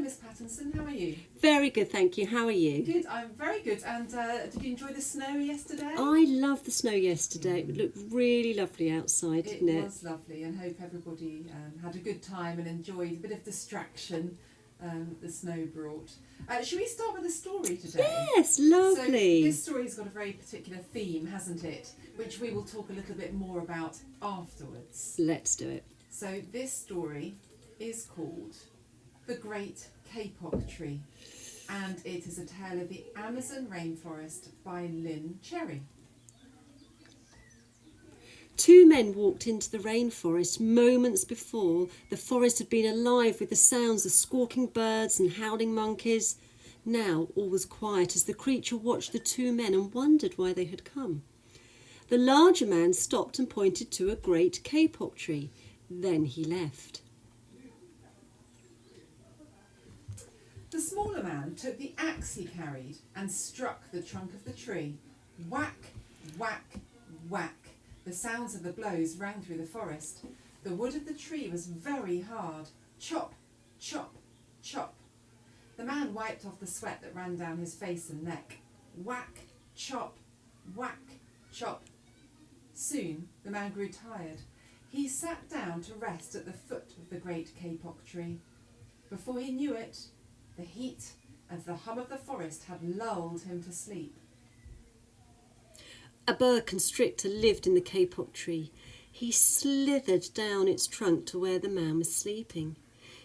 Hello, Miss Pattinson. How are you? Very good, thank you. How are you? Good. I'm very good. And did you enjoy the snow yesterday? I loved the snow yesterday. It looked really lovely outside, didn't it? It was lovely, and hope everybody had a good time and enjoyed a bit of distraction the snow brought. Should we start with a story today? Yes, lovely. So this story's got a very particular theme, hasn't it? Which we will talk a little bit more about afterwards. Let's do it. So this story is called The Great Kapok Tree, and it is a tale of the Amazon rainforest by Lynn Cherry. Two men walked into the rainforest moments before the forest had been alive with the sounds of squawking birds and howling monkeys. Now all was quiet as the creature watched the two men and wondered why they had come. The larger man stopped and pointed to a great kapok tree. Then he left. The smaller man took the axe he carried and struck the trunk of the tree. Whack, whack, whack. The sounds of the blows rang through the forest. The wood of the tree was very hard. Chop, chop, chop. The man wiped off the sweat that ran down his face and neck. Whack, chop, whack, chop. Soon the man grew tired. He sat down to rest at the foot of the great kapok tree. Before he knew it, the heat and the hum of the forest had lulled him to sleep. A boa constrictor lived in the kapok tree. He slithered down its trunk to where the man was sleeping.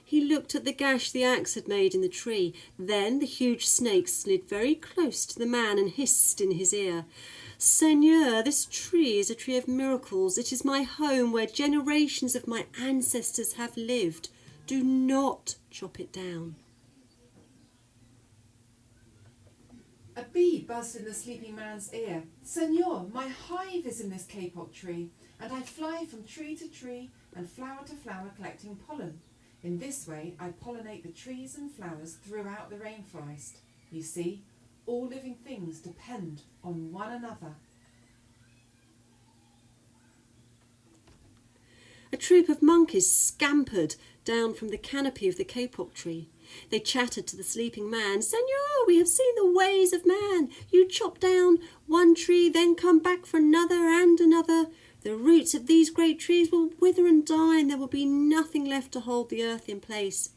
He looked at the gash the axe had made in the tree. Then the huge snake slid very close to the man and hissed in his ear. "Seigneur, this tree is a tree of miracles. It is my home where generations of my ancestors have lived. Do not chop it down." A bee buzzed in the sleeping man's ear. "Senor, my hive is in this kapok tree, and I fly from tree to tree and flower to flower collecting pollen. In this way, I pollinate the trees and flowers throughout the rainforest. You see, all living things depend on one another." A troop of monkeys scampered down from the canopy of the kapok tree. They chattered to the sleeping man. "Senor, we have seen the ways of man. You chop down one tree, then come back for another and another. The roots of these great trees will wither and die, and there will be nothing left to hold the earth in place.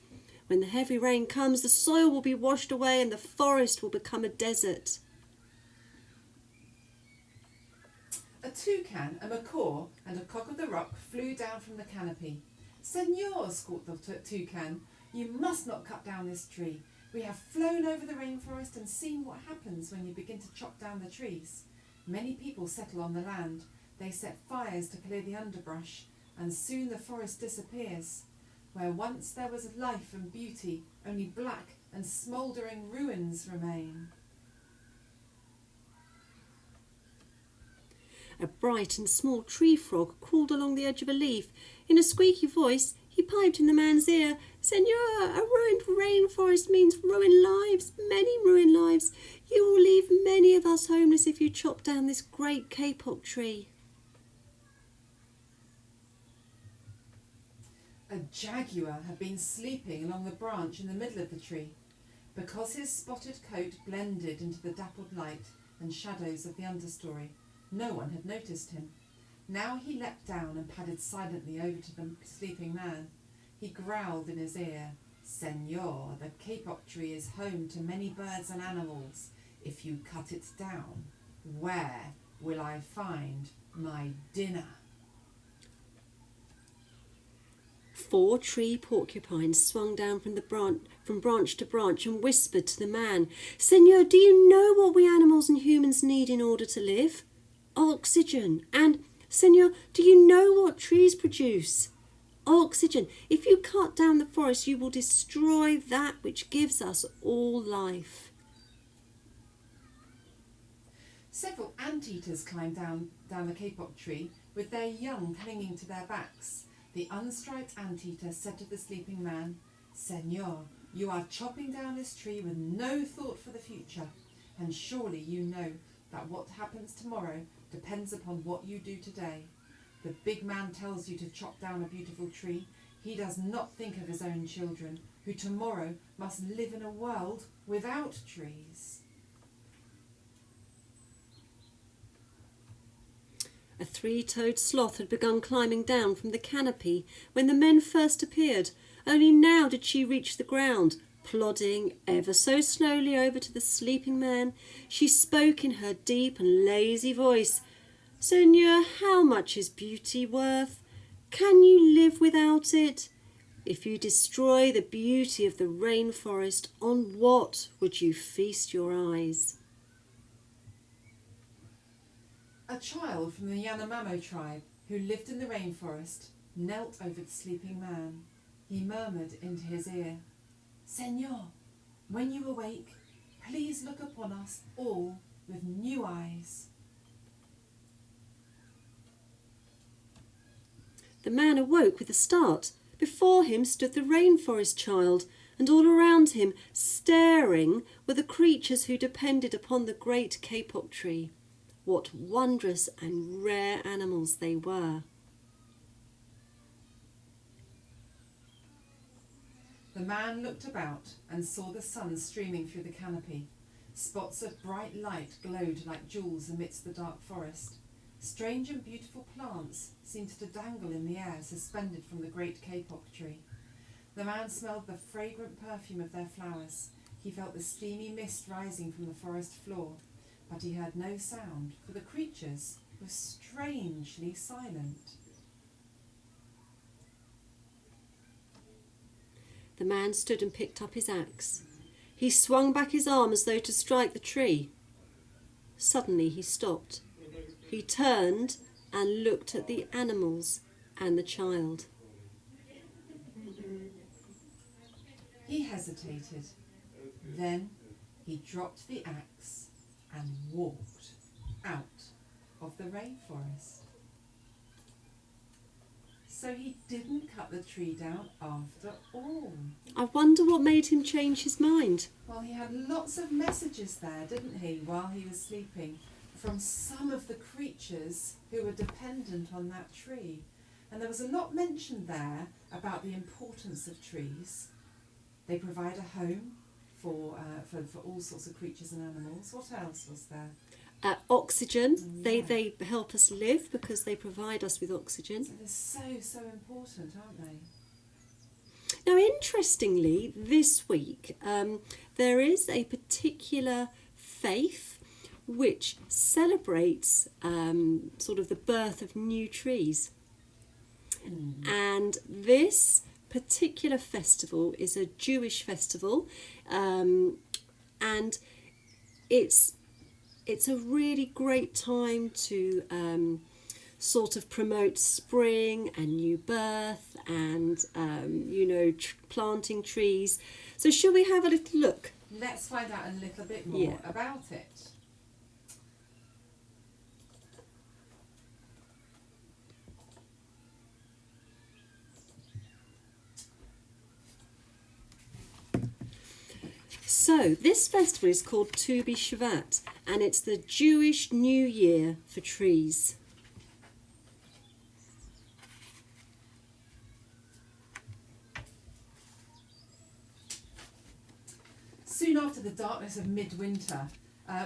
When the heavy rain comes, the soil will be washed away and the forest will become a desert." A toucan, a macaw, and a cock of the rock flew down from the canopy. "Senor," squawked the toucan, "you must not cut down this tree. We have flown over the rainforest and seen what happens when you begin to chop down the trees. Many people settle on the land. They set fires to clear the underbrush, and soon the forest disappears. Where once there was life and beauty, only black and smouldering ruins remain." A bright and small tree frog crawled along the edge of a leaf. In a squeaky voice, he piped in the man's ear. "Senor, a ruined rainforest means ruined lives, many ruined lives. You will leave many of us homeless if you chop down this great kapok tree." A jaguar had been sleeping along the branch in the middle of the tree. Because his spotted coat blended into the dappled light and shadows of the understory, no one had noticed him. Now he leapt down and padded silently over to the sleeping man. He growled in his ear, "Senor, the kapok tree is home to many birds and animals. If you cut it down, where will I find my dinner?" 4 tree porcupines swung down from branch to branch and whispered to the man, "Senor, do you know what we animals and humans need in order to live? Oxygen. And, Senor, do you know what trees produce? Oxygen. If you cut down the forest, you will destroy that which gives us all life." Several anteaters climbed down the kapok tree with their young clinging to their backs. The unstriped anteater said to the sleeping man, "Senor, you are chopping down this tree with no thought for the future, and surely you know that what happens tomorrow depends upon what you do today. The big man tells you to chop down a beautiful tree, He does not think of his own children, who tomorrow must live in a world without trees. A three-toed sloth had begun climbing down from the canopy when the men first appeared. Only now did she reach the ground. Plodding ever so slowly over to the sleeping man, she spoke in her deep and lazy voice. "Seigneur, how much is beauty worth? Can you live without it? If you destroy the beauty of the rainforest, on what would you feast your eyes?" A child from the Yanomamo tribe, who lived in the rainforest, knelt over the sleeping man. He murmured into his ear, "Señor, when you awake, please look upon us all with new eyes." The man awoke with a start. Before him stood the rainforest child, and all around him, staring, were the creatures who depended upon the great kapok tree. What wondrous and rare animals they were! The man looked about and saw the sun streaming through the canopy. Spots of bright light glowed like jewels amidst the dark forest. Strange and beautiful plants seemed to dangle in the air, suspended from the great kapok tree. The man smelled the fragrant perfume of their flowers. He felt the steamy mist rising from the forest floor, but he heard no sound, for the creatures were strangely silent. The man stood and picked up his axe. He swung back his arm as though to strike the tree. Suddenly he stopped. He turned and looked at the animals and the child. He hesitated. Then he dropped the axe and walked out of the rainforest. So he didn't cut the tree down after all. I wonder what made him change his mind. Well, he had lots of messages there, didn't he, while he was sleeping, from some of the creatures who were dependent on that tree. And there was a lot mentioned there about the importance of trees. They provide a home for all sorts of creatures and animals. What else was there? Oxygen. Yeah. They help us live because they provide us with oxygen. So they're so important, aren't they? Now, interestingly, this week there is a particular faith which celebrates sort of the birth of new trees. And this particular festival is a Jewish festival, and it's a really great time to sort of promote spring and new birth and planting trees. So shall we have a little look? Let's find out a little bit more about it. So this festival is called Tu B'Shvat, and it's the Jewish New Year for trees. Soon after the darkness of midwinter,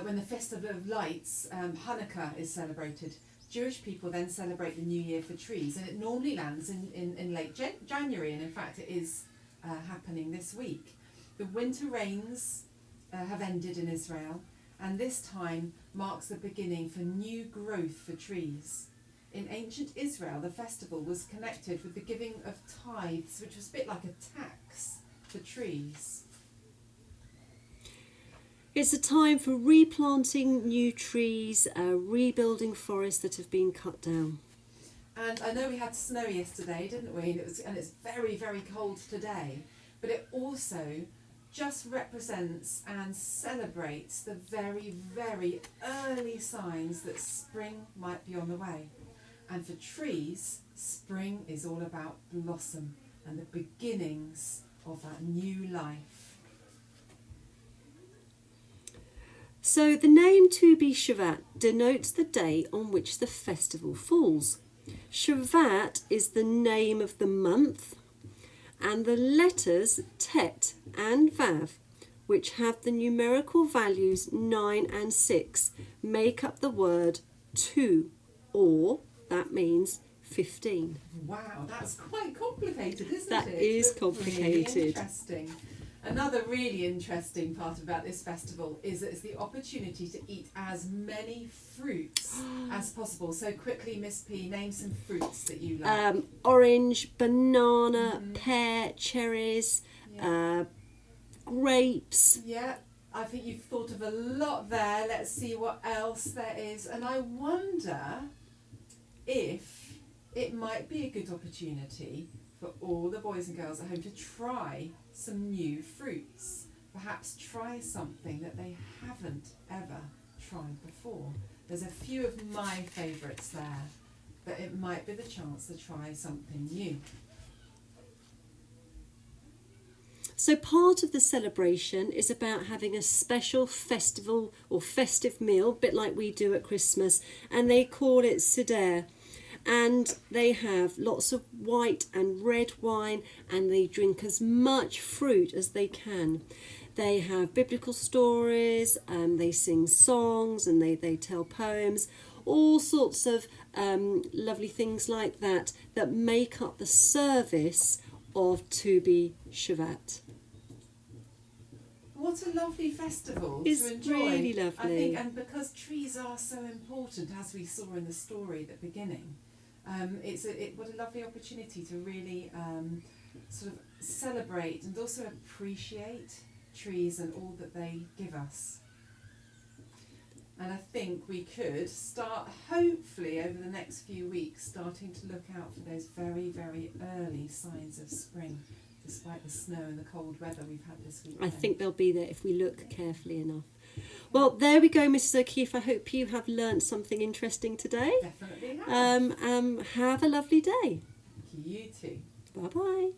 when the Festival of Lights, Hanukkah, is celebrated, Jewish people then celebrate the New Year for trees, and it normally lands in late January, and in fact it is happening this week. The winter rains have ended in Israel, and this time marks the beginning for new growth for trees. In ancient Israel, the festival was connected with the giving of tithes, which was a bit like a tax for trees. It's a time for replanting new trees, rebuilding forests that have been cut down. And I know we had snow yesterday, didn't we? And it's very, very cold today. But it also just represents and celebrates the very, very early signs that spring might be on the way. And for trees, spring is all about blossom and the beginnings of that new life. So the name Tu B'Shvat denotes the day on which the festival falls. Shvat is the name of the month, and the letters tet and vav, which have the numerical values 9 and 6, make up the word two, or that means 15. Wow, that's quite complicated, isn't it? That is But complicated. Really interesting. Another really interesting part about this festival is that it's the opportunity to eat as many fruits as possible. So quickly, Miss P, name some fruits that you like. Orange, banana, pear, cherries, grapes. Yeah, I think you've thought of a lot there. Let's see what else there is. And I wonder if it might be a good opportunity for all the boys and girls at home to try some new fruits. Perhaps try something that they haven't ever tried before. There's a few of my favourites there, but it might be the chance to try something new. So part of the celebration is about having a special festival or festive meal, a bit like we do at Christmas, and they call it Seder. And they have lots of white and red wine, and they drink as much fruit as they can. They have biblical stories, they sing songs, and they tell poems, all sorts of lovely things like that make up the service of Tu B'Shavat. What a lovely festival It's to enjoy. really lovely. I think, and because trees are so important, as we saw in the story at the beginning, what a lovely opportunity to really sort of celebrate and also appreciate trees and all that they give us. And I think we could start, hopefully over the next few weeks, starting to look out for those very, very early signs of spring, despite the snow and the cold weather we've had this week. I think they'll be there if we look carefully enough. Well, there we go, Mrs. O'Keefe. I hope you have learnt something interesting today. Definitely have. Have a lovely day. You too. Bye-bye.